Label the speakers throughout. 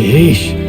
Speaker 1: Yeesh.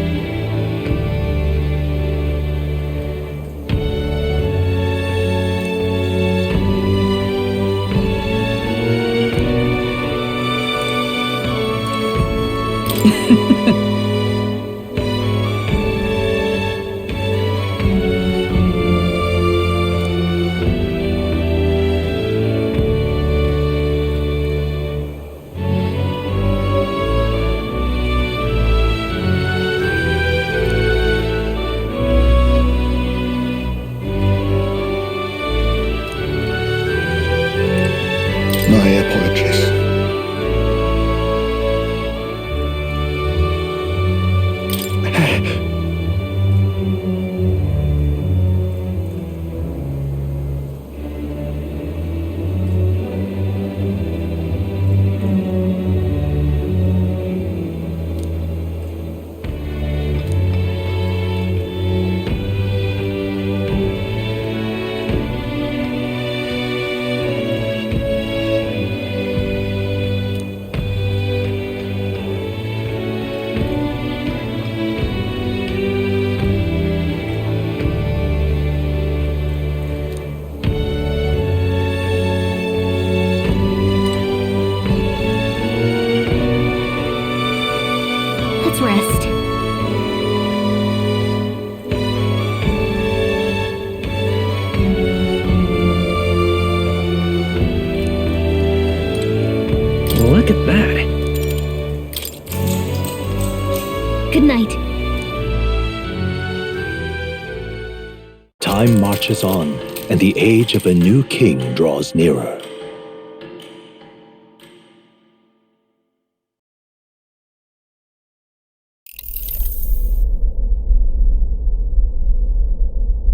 Speaker 2: My apologies.
Speaker 3: Let's rest.
Speaker 1: Look at that.
Speaker 3: Good night.
Speaker 4: Time marches on, and the age of a new king draws nearer.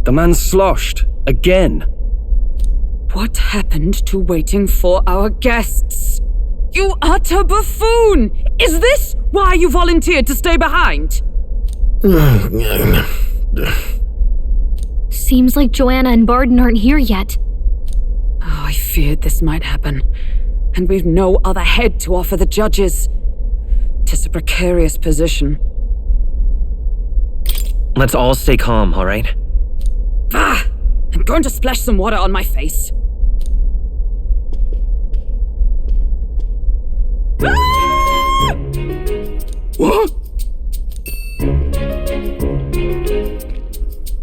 Speaker 5: The man's sloshed. Again.
Speaker 6: What happened to waiting for our guests? You utter buffoon! Is this why you volunteered to stay behind?
Speaker 3: Seems like Joanna and Barden aren't here yet.
Speaker 6: Oh, I feared this might happen. And we've no other head to offer the judges. 'Tis a precarious position.
Speaker 1: Let's all stay calm, all right?
Speaker 6: Ah! I'm going to splash some water on my face. Ah!
Speaker 5: What?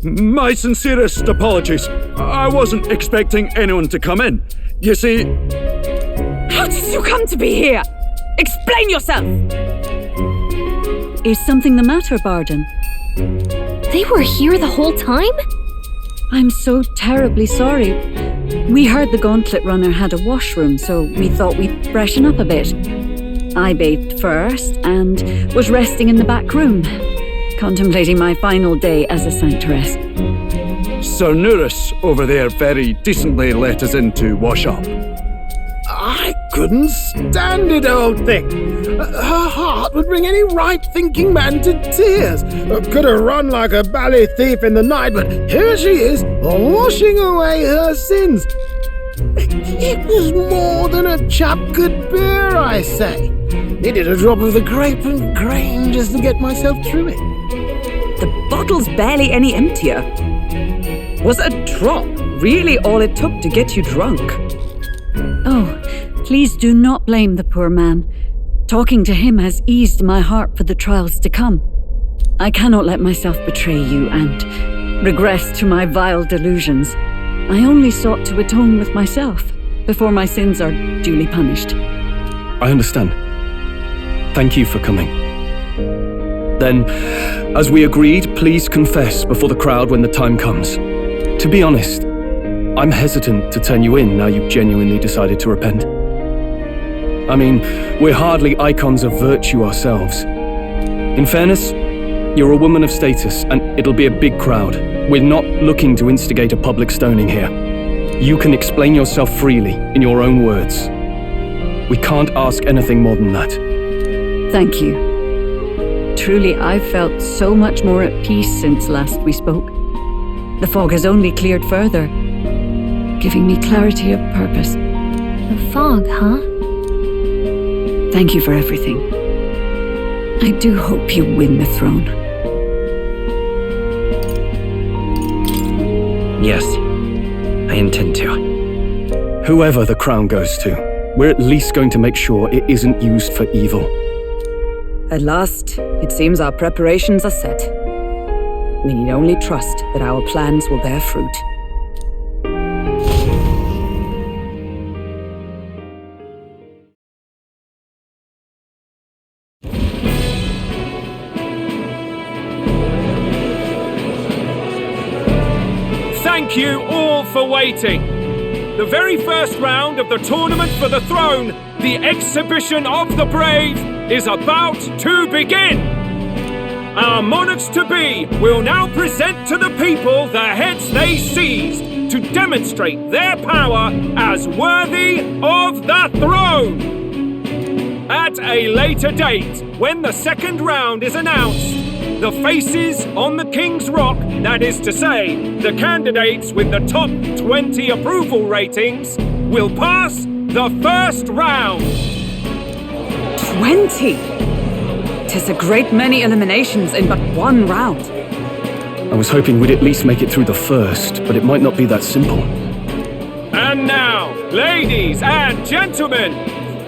Speaker 5: My sincerest apologies. I wasn't expecting anyone to come in. You see...
Speaker 6: How did you come to be here? Explain yourself!
Speaker 7: Is something the matter, Barden?
Speaker 3: They were here the whole time?
Speaker 7: I'm so terribly sorry. We heard the gauntlet runner had a washroom, so we thought we'd freshen up a bit. I bathed first and was resting in the back room, contemplating my final day as a sanctress.
Speaker 5: Sir Nuris over there very decently let us in to wash up.
Speaker 8: I couldn't stand it, old thing. Her heart would bring any right-thinking man to tears. Could have run like a ballet thief in the night, but here she is, washing away her sins. It was more than a chap could bear, I say. Needed a drop of the grape and grain just to get myself through it.
Speaker 6: The bottle's barely any emptier. Was a drop really all it took to get you drunk?
Speaker 7: Oh, please do not blame the poor man. Talking to him has eased my heart for the trials to come. I cannot let myself betray you and regress to my vile delusions. I only sought to atone with myself before my sins are duly punished.
Speaker 5: I understand. Thank you for coming. Then, as we agreed, please confess before the crowd when the time comes. To be honest, I'm hesitant to turn you in now you've genuinely decided to repent. I mean, we're hardly icons of virtue ourselves. In fairness, you're a woman of status, and it'll be a big crowd. We're not looking to instigate a public stoning here. You can explain yourself freely, in your own words. We can't ask anything more than that.
Speaker 7: Thank you. Truly, I've felt so much more at peace since last we spoke. The fog has only cleared further, giving me clarity of purpose.
Speaker 3: The fog, huh?
Speaker 7: Thank you for everything. I do hope you win the throne.
Speaker 1: Yes, I intend to.
Speaker 5: Whoever the crown goes to, we're at least going to make sure it isn't used for evil.
Speaker 6: At last, it seems our preparations are set. We need only trust that our plans will bear fruit.
Speaker 9: Thank you all for waiting. The very first round of the tournament for the throne, the exhibition of the brave, is about to begin. Our monarchs-to-be will now present to the people the heads they seized to demonstrate their power as worthy of the throne. At a later date, when the second round is announced, the faces on the King's Rock, that is to say, the candidates with the top 20 approval ratings, will pass the first round.
Speaker 6: 20! 'Tis a great many eliminations in but one round.
Speaker 5: I was hoping we'd at least make it through the first, but it might not be that simple.
Speaker 9: And now, ladies and gentlemen,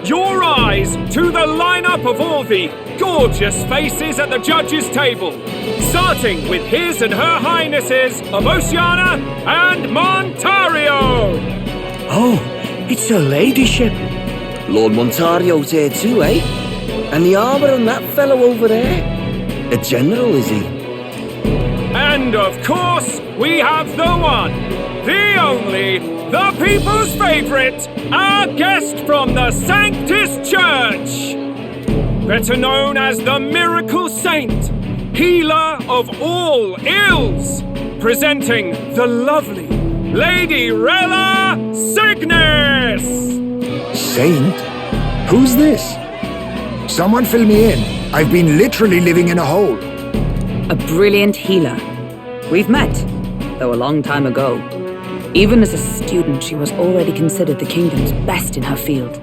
Speaker 9: your eyes to the lineup of all the gorgeous faces at the judges' table, starting with His and Her Highnesses of Oceania and Montario.
Speaker 10: Oh, it's her ladyship. Lord Montario's here too, eh? And the armour on that fellow over there? A general, is he?
Speaker 9: And of course, we have the one, the only, the people's favourite, our guest from the Sanctus Church. Better known as the Miracle Saint, healer of all ills, presenting the lovely Lady Rella Cygnus!
Speaker 2: Saint? Who's this? Someone fill me in. I've been literally living in a hole.
Speaker 6: A brilliant healer. We've met, though a long time ago. Even as a student, she was already considered the kingdom's best in her field.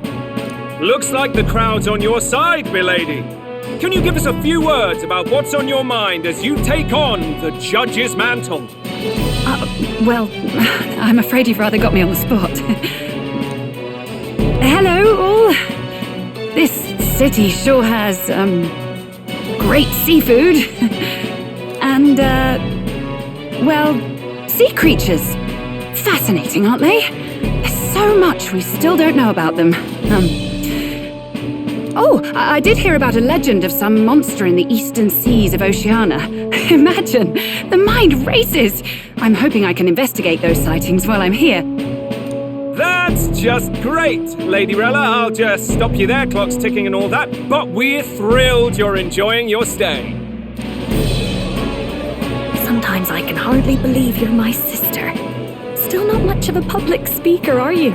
Speaker 9: Looks like the crowd's on your side, milady. Can you give us a few words about what's on your mind as you take on the judge's mantle?
Speaker 7: Well, I'm afraid you've rather got me on the spot. Hello, all. This city sure has, great seafood. And, well, sea creatures. Fascinating, aren't they? There's so much we still don't know about them. Oh, I did hear about a legend of some monster in the eastern seas of Oceania. Imagine, the mind races. I'm hoping I can investigate those sightings while I'm here.
Speaker 9: That's just great, Lady Rella. I'll just stop you there, clock's ticking and all that, but we're thrilled you're enjoying your stay.
Speaker 3: Sometimes I can hardly believe you're my sister. Still not much of a public speaker, are you?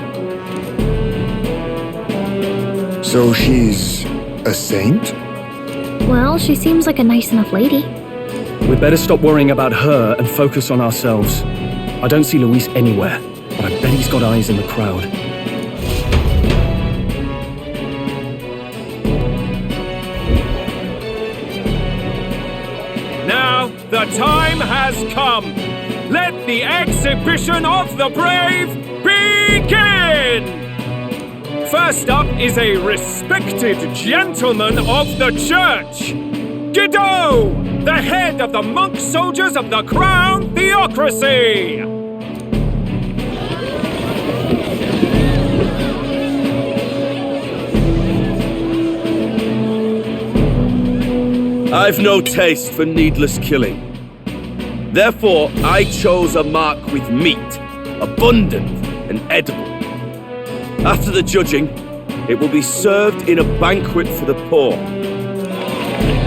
Speaker 2: So she's a saint?
Speaker 3: Well, she seems like a nice enough lady.
Speaker 5: We'd better stop worrying about her and focus on ourselves. I don't see Luis anywhere, but I bet he's got eyes in the crowd.
Speaker 9: Now, the time has come. Let the exhibition of the brave begin! First up is a respected gentleman of the church, Guido, the head of the monk soldiers of the Crown Theocracy.
Speaker 11: I've no taste for needless killing. Therefore, I chose a mark with meat, abundant and edible. After the judging, it will be served in a banquet for the poor.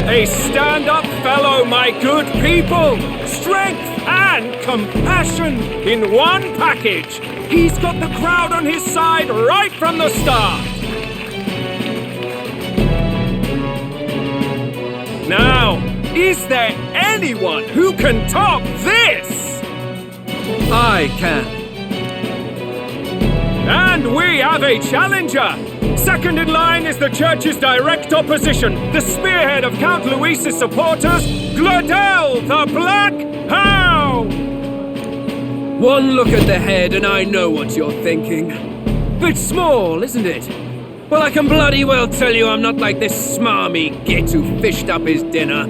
Speaker 9: A stand-up fellow, my good people! Strength and compassion in one package! He's got the crowd on his side right from the start! Now, is there anyone who can top this?
Speaker 11: I can.
Speaker 9: And we have a challenger, Second in line is the church's direct opposition, the spearhead of Count Louis's supporters, Gladel the Black Hound!
Speaker 12: One look at the head and I know what you're thinking. Bit small, isn't it? Well, I can bloody well tell you I'm not like this smarmy git who fished up his dinner.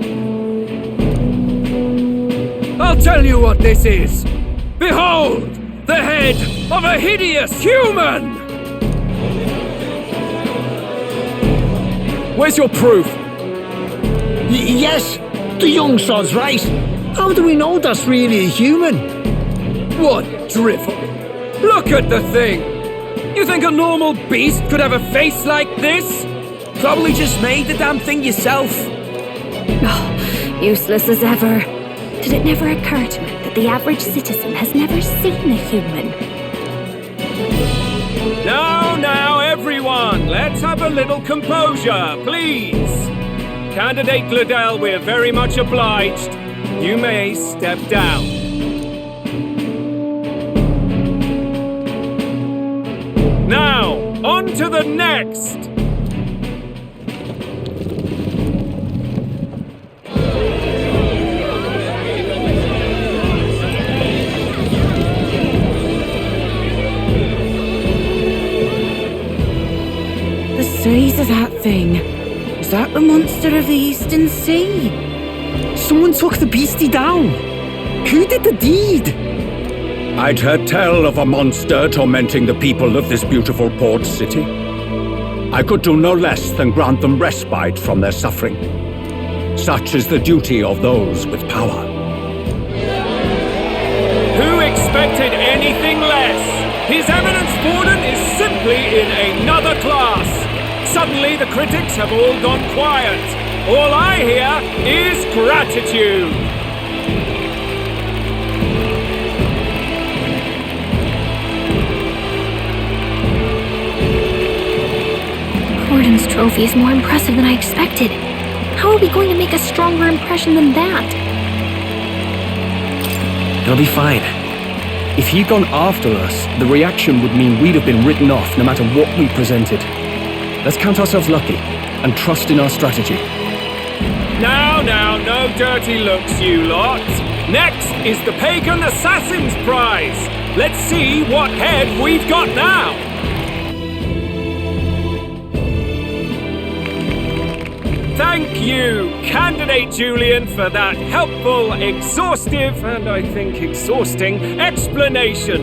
Speaker 12: I'll tell you what this is. Behold, the head of a hideous human!
Speaker 5: Where's your proof?
Speaker 8: Yes, the young sod's right. How do we know that's really a human?
Speaker 12: What drivel! Look at the thing! You think a normal beast could have a face like this?
Speaker 10: Probably just made the damn thing yourself.
Speaker 3: Oh, useless as ever. Did it never occur to him that the average citizen has never seen a human?
Speaker 9: Now, everyone, let's have a little composure, please. Candidate Gladel, we're very much obliged. You may step down. Now, on to the next!
Speaker 6: The size of that thing. Is that the monster of the Eastern Sea?
Speaker 8: Someone took the beastie down. Who did the deed?
Speaker 2: I'd heard tell of a monster tormenting the people of this beautiful port city. I could do no less than grant them respite from their suffering. Such is the duty of those with power.
Speaker 9: Who expected anything less? His Eminence Borden is simply in another class. Suddenly the critics have all gone quiet. All I hear is gratitude.
Speaker 3: Borden's trophy is more impressive than I expected. How are we going to make a stronger impression than that?
Speaker 1: It'll be fine.
Speaker 5: If he'd gone after us, the reaction would mean we'd have been written off no matter what we presented. Let's count ourselves lucky and trust in our strategy.
Speaker 9: Now, no dirty looks, you lot. Next is the Pagan Assassin's Prize. Let's see what head we've got now. Thank you, Candidate Julian, for that helpful, exhaustive, and I think exhausting explanation.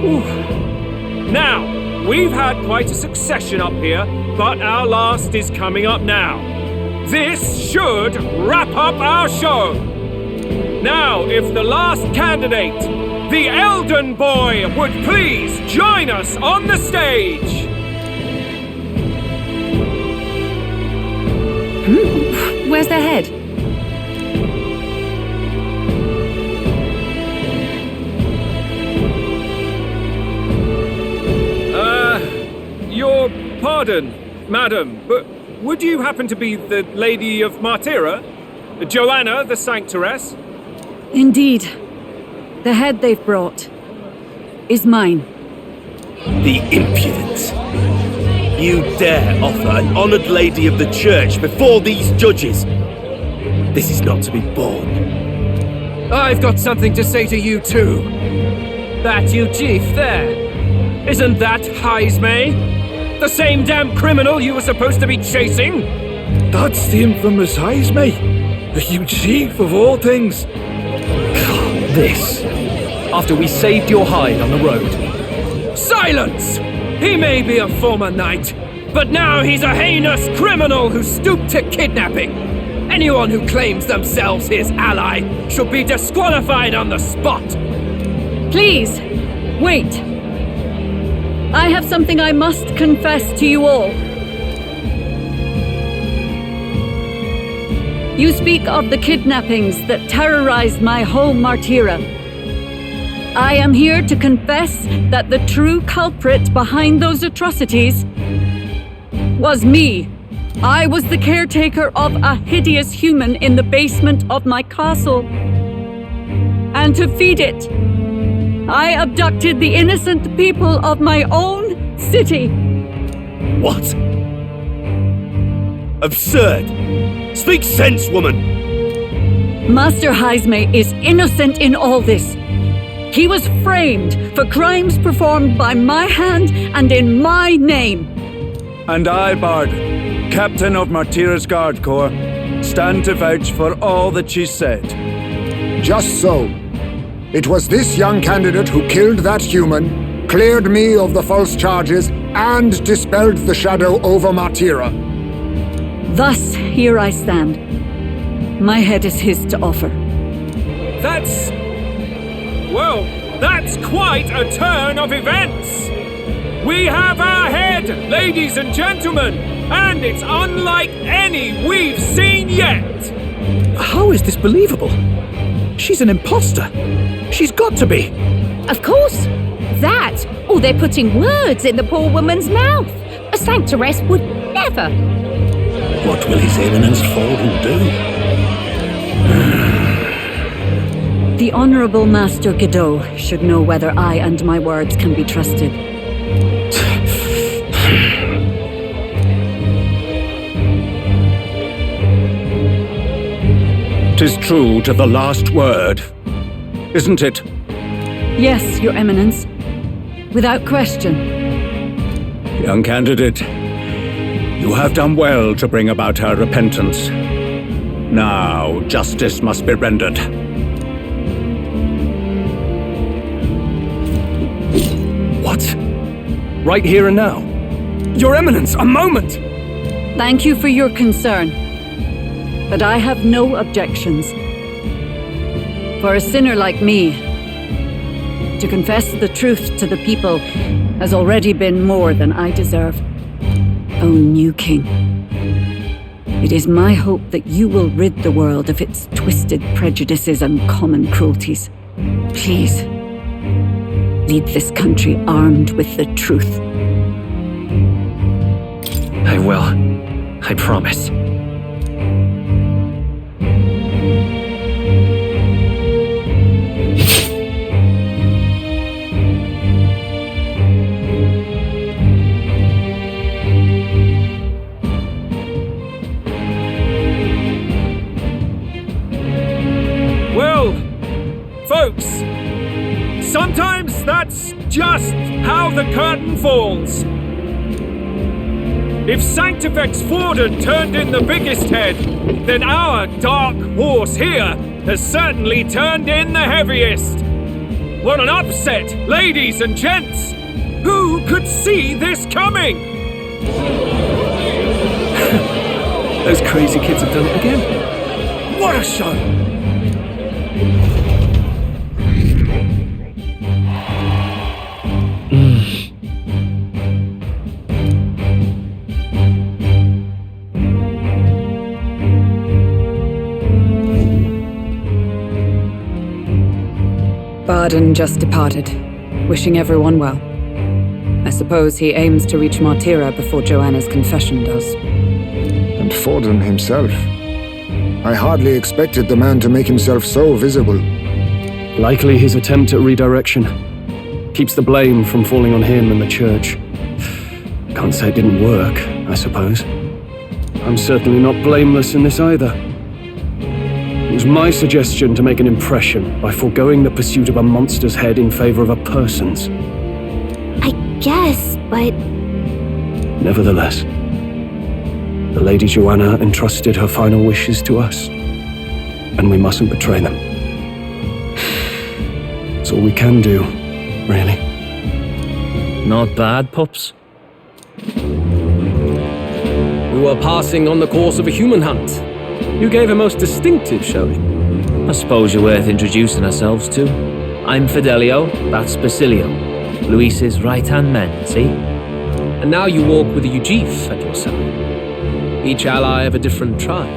Speaker 9: Ooh. Now, we've had quite a succession up here, but our last is coming up now. This should wrap up our show. Now, if the last candidate, the Elden Boy, would please join us on the stage.
Speaker 6: Where's the head?
Speaker 9: Your pardon, madam, but would you happen to be the Lady of Martyra? Joanna the Sanctoress?
Speaker 7: Indeed. The head they've brought is mine.
Speaker 11: The impudence! You dare offer an honoured lady of the church before these judges? This is not to be borne.
Speaker 12: I've got something to say to you too. That you chief there. Isn't that Heismay? The same damn criminal you were supposed to be chasing?
Speaker 2: That's the infamous Heismay, the huge chief of all things.
Speaker 5: This, after we saved your hide on the road.
Speaker 12: Silence! He may be a former knight, but now he's a heinous criminal who stooped to kidnapping. Anyone who claims themselves his ally should be disqualified on the spot.
Speaker 7: Please, wait. I have something I must confess to you all. You speak of the kidnappings that terrorized my home, Martyra. I am here to confess that the true culprit behind those atrocities was me. I was the caretaker of a hideous human in the basement of my castle. And to feed it, I abducted the innocent people of my own city.
Speaker 11: What? Absurd! Speak sense, woman!
Speaker 7: Master Heisme is innocent in all this. He was framed for crimes performed by my hand and in my name.
Speaker 2: And I, Bard, Captain of Martira's Guard Corps, stand to vouch for all that she said.
Speaker 13: Just so. It was this young candidate who killed that human, cleared me of the false charges, and dispelled the shadow over Martira.
Speaker 7: Thus, here I stand. My head is his to offer.
Speaker 9: That's quite a turn of events! We have our head, ladies and gentlemen, and it's unlike any we've seen yet!
Speaker 8: How is this believable? She's an imposter. She's got to be.
Speaker 3: Of course. That, or they're putting words in the poor woman's mouth. A sanctoress would never.
Speaker 4: What will His Eminence Forden do?
Speaker 7: The Honourable Master Godot should know whether I and my words can be trusted.
Speaker 2: 'Tis true to the last word, isn't it?
Speaker 7: Yes, Your Eminence. Without question.
Speaker 2: Young candidate, you have done well to bring about her repentance. Now, justice must be rendered.
Speaker 5: What? Right here and now? Your Eminence, a moment!
Speaker 7: Thank you for your concern. But I have no objections. For a sinner like me, to confess the truth to the people has already been more than I deserve. O new king, it is my hope that you will rid the world of its twisted prejudices and common cruelties. Please, lead this country armed with the truth.
Speaker 1: I will. I promise.
Speaker 9: Well, folks, sometimes that's just how the curtain falls. If Sanctifex Forden turned in the biggest head, then our dark horse here has certainly turned in the heaviest. What an upset, ladies and gents! Who could see this coming?
Speaker 5: Those crazy kids have done it again.
Speaker 9: What a show!
Speaker 6: Barden just departed, wishing everyone well. I suppose he aims to reach Martira before Joanna's confession does.
Speaker 13: And Forden himself. I hardly expected the man to make himself so visible.
Speaker 5: Likely his attempt at redirection. Keeps the blame from falling on him and the church. Can't say it didn't work, I suppose. I'm certainly not blameless in this either. It was my suggestion to make an impression by foregoing the pursuit of a monster's head in favor of a person's.
Speaker 3: I guess, but...
Speaker 5: Nevertheless, the Lady Joanna entrusted her final wishes to us, and we mustn't betray them. It's all we can do, really.
Speaker 12: Not bad, pups. We were passing on the course of a human hunt. You gave a most distinctive showing.
Speaker 14: I suppose you're worth introducing ourselves to. I'm Fidelio, that's Basilio. Luis's right-hand man, see?
Speaker 12: And now you walk with a Ujif at your side. Each ally of a different tribe.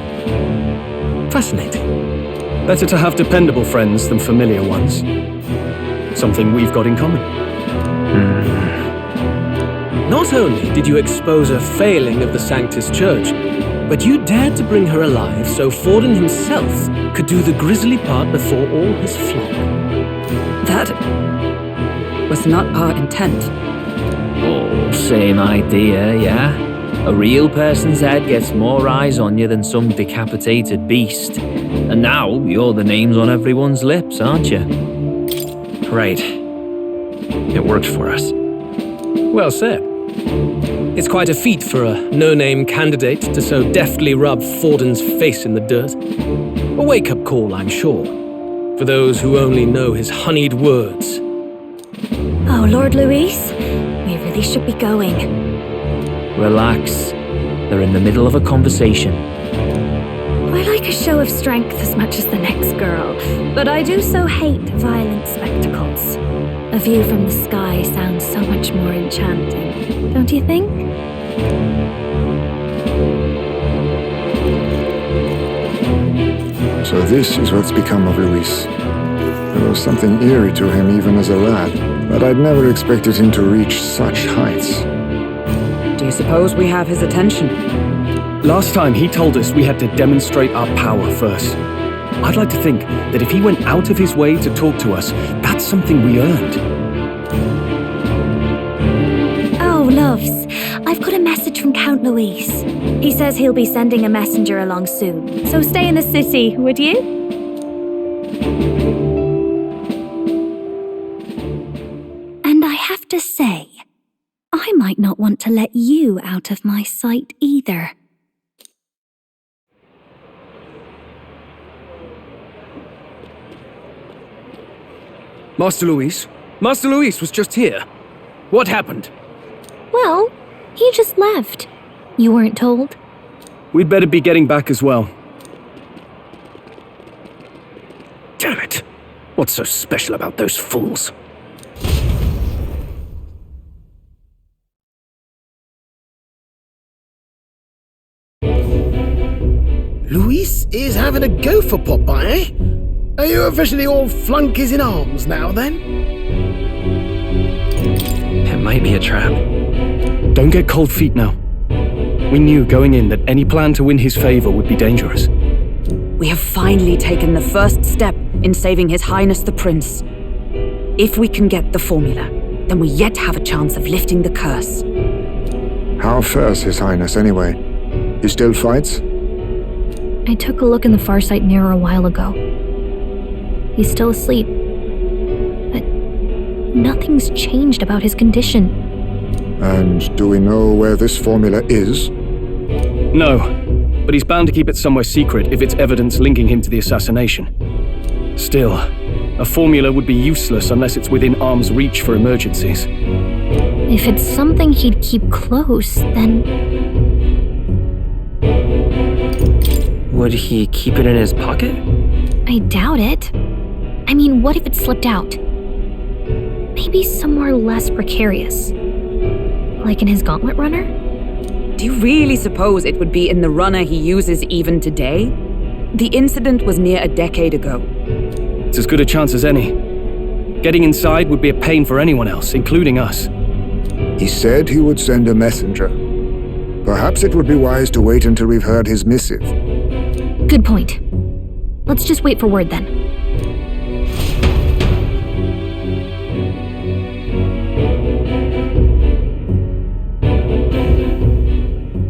Speaker 12: Fascinating.
Speaker 5: Better to have dependable friends than familiar ones. Something we've got in common.
Speaker 12: Not only did you expose a failing of the Sanctus Church, but you dared to bring her alive so Forden himself could do the grisly part before all his flock.
Speaker 6: That was not our intent.
Speaker 14: Oh, Same idea, yeah? A real person's head gets more eyes on you than some decapitated beast. And now you're the names on everyone's lips, aren't you?
Speaker 1: Right. It worked for us.
Speaker 12: Well said. It's quite a feat for a no-name candidate to so deftly rub Forden's face in the dirt. A wake-up call, I'm sure, for those who only know his honeyed words.
Speaker 3: Oh, Lord Luis, we really should be going.
Speaker 14: Relax. They're in the middle of a conversation.
Speaker 3: I like a show of strength as much as the next girl, but I do so hate violent spectacles. A view from the sky sounds so much more enchanting, don't you think?
Speaker 13: So this is what's become of Luis. There was something eerie to him even as a lad, but I'd never expected him to reach such heights.
Speaker 6: Do you suppose we have his attention?
Speaker 5: Last time he told us we had to demonstrate our power first. I'd like to think that if he went out of his way to talk to us, that's something we earned.
Speaker 3: Oh, loves, I've got a message from Count Luis. He says he'll be sending a messenger along soon, so stay in the city, would you? And I have to say, I might not want to let you out of my sight either.
Speaker 12: Master Luis was just here. What happened?
Speaker 3: Well, he just left. You weren't told?
Speaker 5: We'd better be getting back as well.
Speaker 12: Damn it. What's so special about those fools?
Speaker 8: Luis is having a go for Popeye, eh? Are you officially all flunkies in arms now, then?
Speaker 1: It might be a trap.
Speaker 5: Don't get cold feet now. We knew going in that any plan to win his favor would be dangerous.
Speaker 6: We have finally taken the first step in saving His Highness the Prince. If we can get the formula, then we yet have a chance of lifting the curse.
Speaker 13: How fares His Highness, anyway? He still fights?
Speaker 3: I took a look in the Farsight mirror a while ago. He's still asleep. But nothing's changed about his condition.
Speaker 13: And do we know where this formula is?
Speaker 5: No, but he's bound to keep it somewhere secret if it's evidence linking him to the assassination. Still, a formula would be useless unless it's within arm's reach for emergencies.
Speaker 3: If it's something he'd keep close, then...
Speaker 1: Would he keep it in his pocket?
Speaker 3: I doubt it. I mean, what if it slipped out? Maybe somewhere less precarious. Like in his gauntlet runner?
Speaker 6: Do you really suppose it would be in the runner he uses even today? The incident was near a decade ago.
Speaker 5: It's as good a chance as any. Getting inside would be a pain for anyone else, including us.
Speaker 13: He said he would send a messenger. Perhaps it would be wise to wait until we've heard his missive.
Speaker 3: Good point. Let's just wait for word then.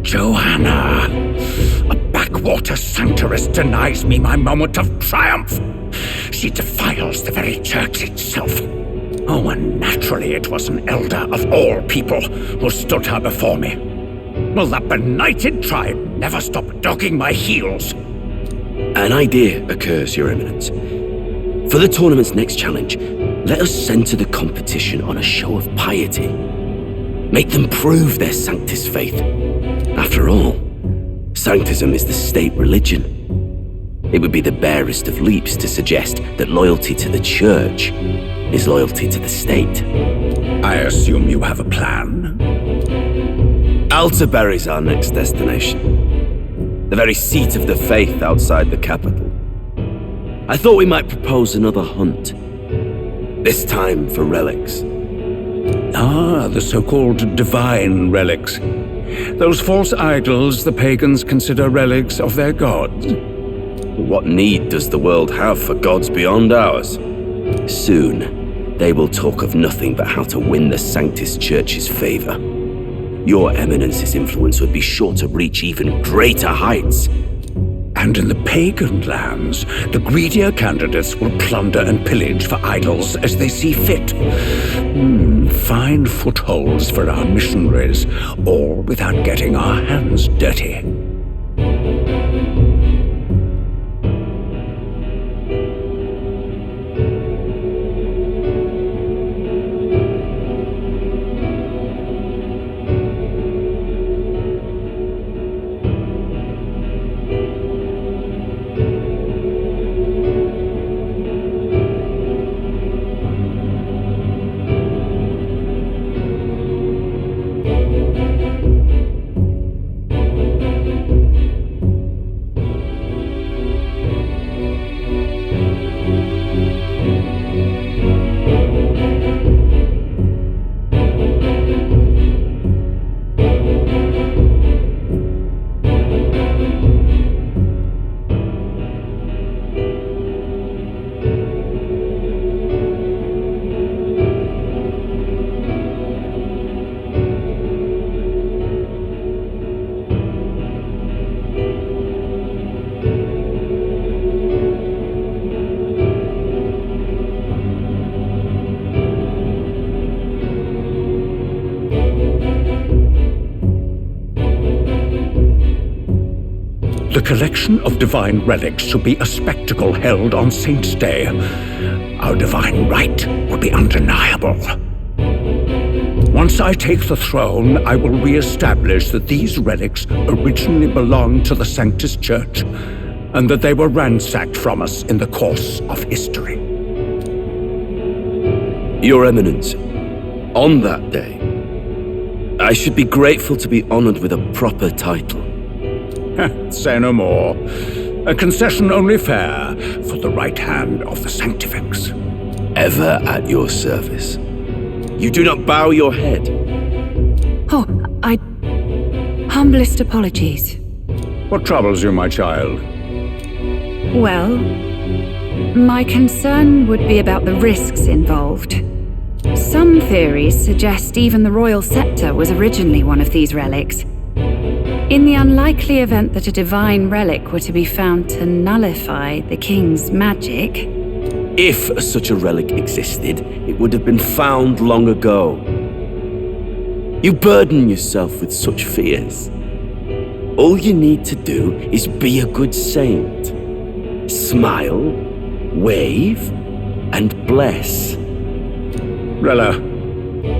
Speaker 2: Joanna! A backwater sanctuarist denies me my moment of triumph! She defiles the very church itself. Oh, and naturally it was an elder of all people who stood her before me. Will that benighted tribe never stop dogging my heels?
Speaker 10: An idea occurs, Your Eminence. For the tournament's next challenge, let us centre the competition on a show of piety. Make them prove their Sanctus faith. After all, Sanctism is the state religion. It would be the barest of leaps to suggest that loyalty to the Church is loyalty to the state.
Speaker 2: I assume you have a plan?
Speaker 10: Altaberry's our next destination. The very seat of the faith outside the capital. I thought we might propose another hunt. This time for relics.
Speaker 2: Ah, the so-called divine relics. Those false idols the pagans consider relics of their gods.
Speaker 10: What need does the world have for gods beyond ours? Soon, they will talk of nothing but how to win the Sanctus Church's favor. Your Eminence's influence would be sure to reach even greater heights.
Speaker 2: And in the pagan lands, the greedier candidates will plunder and pillage for idols as they see fit. Fine footholds for our missionaries, all without getting our hands dirty. The collection of divine relics should be a spectacle held on Saint's Day. Our divine right will be undeniable. Once I take the throne, I will re-establish that these relics originally belonged to the Sanctus Church, and that they were ransacked from us in the course of history.
Speaker 10: Your Eminence, on that day, I should be grateful to be honored with a proper title.
Speaker 2: Say no more. A concession only fair for the right hand of the Sanctifex.
Speaker 10: Ever at your service. You do not bow your head.
Speaker 6: Oh, humblest apologies.
Speaker 2: What troubles you, my child?
Speaker 6: Well, my concern would be about the risks involved. Some theories suggest even the royal scepter was originally one of these relics. In the unlikely event that a divine relic were to be found to nullify the king's magic...
Speaker 10: If such a relic existed, it would have been found long ago. You burden yourself with such fears. All you need to do is be a good saint. Smile, wave, and bless.
Speaker 2: Rella,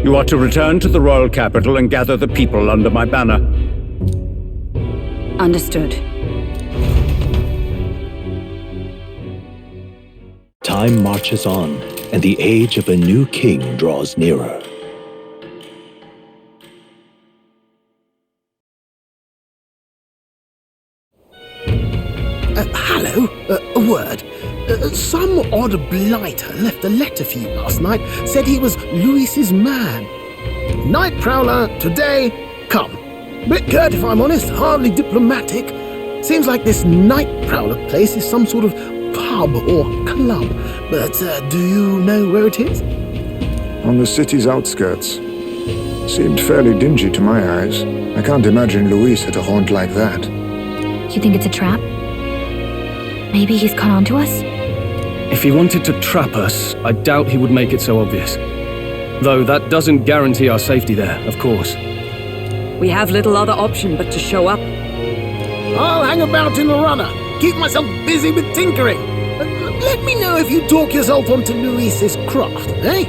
Speaker 2: you are to return to the royal capital and gather the people under my banner.
Speaker 6: Understood.
Speaker 4: Time marches on, and the age of a new king draws nearer.
Speaker 8: Hello? A word. Some odd blighter left a letter for you last night. Said he was Louis's man. Nightcrawler, today, come. Bit curt if I'm honest, hardly diplomatic. Seems like this Nightcrawler place is some sort of pub or club. But do you know where it is?
Speaker 13: On the city's outskirts. Seemed fairly dingy to my eyes. I can't imagine Louis at a haunt like that.
Speaker 3: You think it's a trap? Maybe he's caught on to us?
Speaker 5: If he wanted to trap us, I doubt he would make it so obvious. Though that doesn't guarantee our safety there, of course.
Speaker 6: We have little other option but to show up.
Speaker 8: I'll hang about in the runner. Keep myself busy with tinkering. Let me know if you talk yourself onto Louis's craft, eh?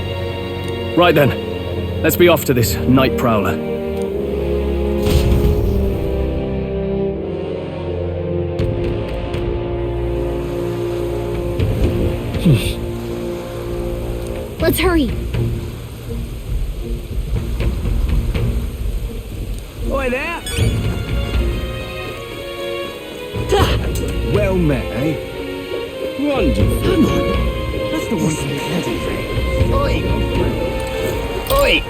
Speaker 5: Right then. Let's be off to this Nightcrawler.
Speaker 3: Let's hurry.
Speaker 12: Oi there!
Speaker 15: Well met, eh?
Speaker 12: Wonderful.
Speaker 15: Come on. That's the one from the head.
Speaker 12: Oi! Oi!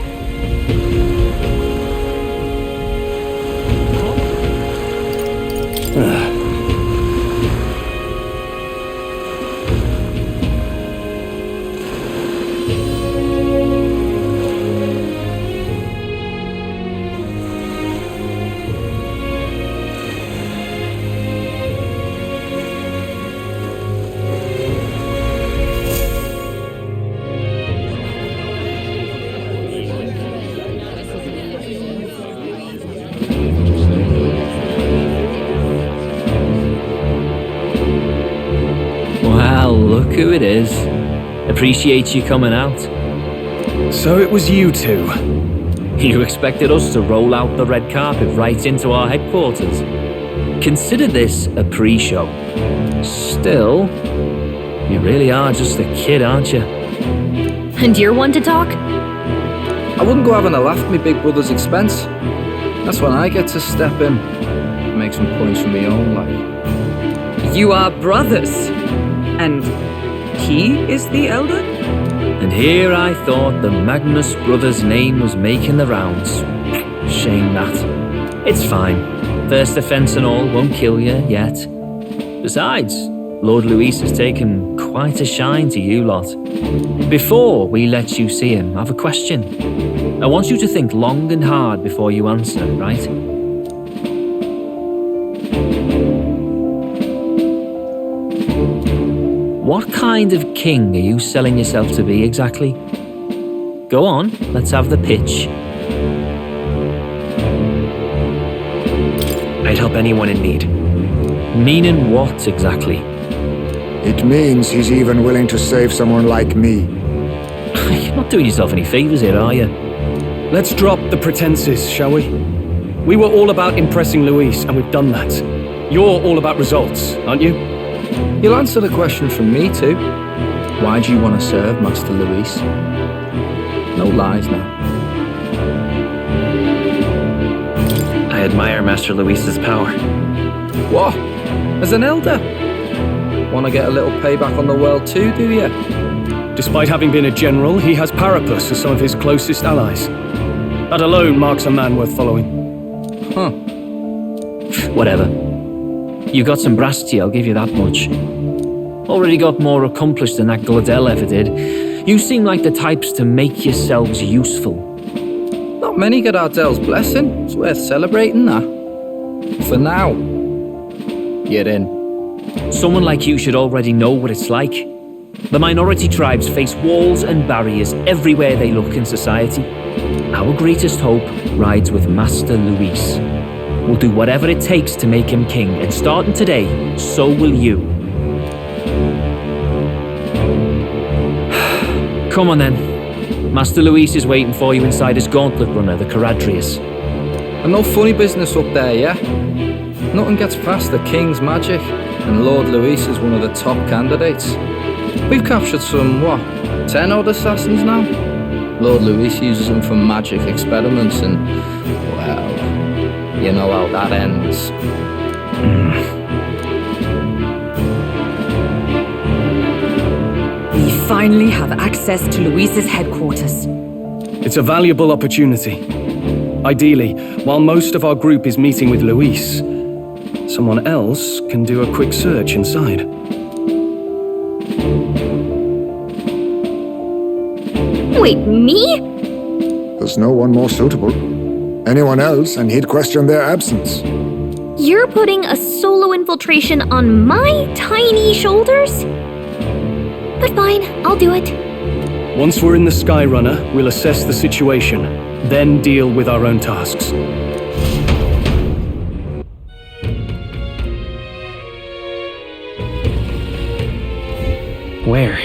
Speaker 14: who it is. Appreciate you coming out.
Speaker 5: So it was you two.
Speaker 14: You expected us to roll out the red carpet right into our headquarters. Consider this a pre-show. Still, you really are just a kid, aren't you?
Speaker 3: And you're one to talk?
Speaker 16: I wouldn't go having a laugh at my big brother's expense. That's when I get to step in and make some points from my own life.
Speaker 6: You are brothers. And he is the elder?
Speaker 14: And here I thought the Magnus brothers' name was making the rounds. Shame that. It's fine. First offence and all won't kill you yet. Besides, Lord Luis has taken quite a shine to you lot. Before we let you see him, I have a question. I want you to think long and hard before you answer, right? What kind of king are you selling yourself to be exactly? Go on, let's have the pitch.
Speaker 1: I'd help anyone in need.
Speaker 14: Meaning what exactly?
Speaker 13: It means he's even willing to save someone like me.
Speaker 14: You're not doing yourself any favours here, are you?
Speaker 5: Let's drop the pretenses, shall we? We were all about impressing Luis, and we've done that. You're all about results, aren't you?
Speaker 16: You'll answer the question from me too. Why do you want to serve Master Luis? No lies now.
Speaker 1: I admire Master Luis's power.
Speaker 16: What? As an elder? Want to get a little payback on the world too, do you?
Speaker 5: Despite having been a general, he has Parapus as some of his closest allies. That alone marks a man worth following.
Speaker 16: Huh.
Speaker 14: Whatever. You got some brass to you, I'll give you that much. Already got more accomplished than that Gladel ever did. You seem like the types to make yourselves useful.
Speaker 16: Not many get Ardel's blessing. It's worth celebrating that. For now, you're in.
Speaker 14: Someone like you should already know what it's like. The minority tribes face walls and barriers everywhere they look in society. Our greatest hope rides with Master Luis. We'll do whatever it takes to make him king, and starting today, so will you. Come on then. Master Luis is waiting for you inside his gauntlet runner, the Caradrius.
Speaker 16: And no funny business up there, yeah? Nothing gets past the king's magic, and Lord Luis is one of the top candidates. We've captured some, 10 odd assassins now? Lord Luis uses them for magic experiments and, well, you know how that ends.
Speaker 6: We finally have access to Luis's headquarters.
Speaker 5: It's a valuable opportunity. Ideally, while most of our group is meeting with Luis, someone else can do a quick search inside.
Speaker 3: Wait, me?
Speaker 13: There's no one more suitable. Anyone else, and he'd question their absence.
Speaker 3: You're putting a solo infiltration on my tiny shoulders? But fine, I'll do it.
Speaker 5: Once we're in the Skyrunner, we'll assess the situation, then deal with our own tasks.
Speaker 1: Where?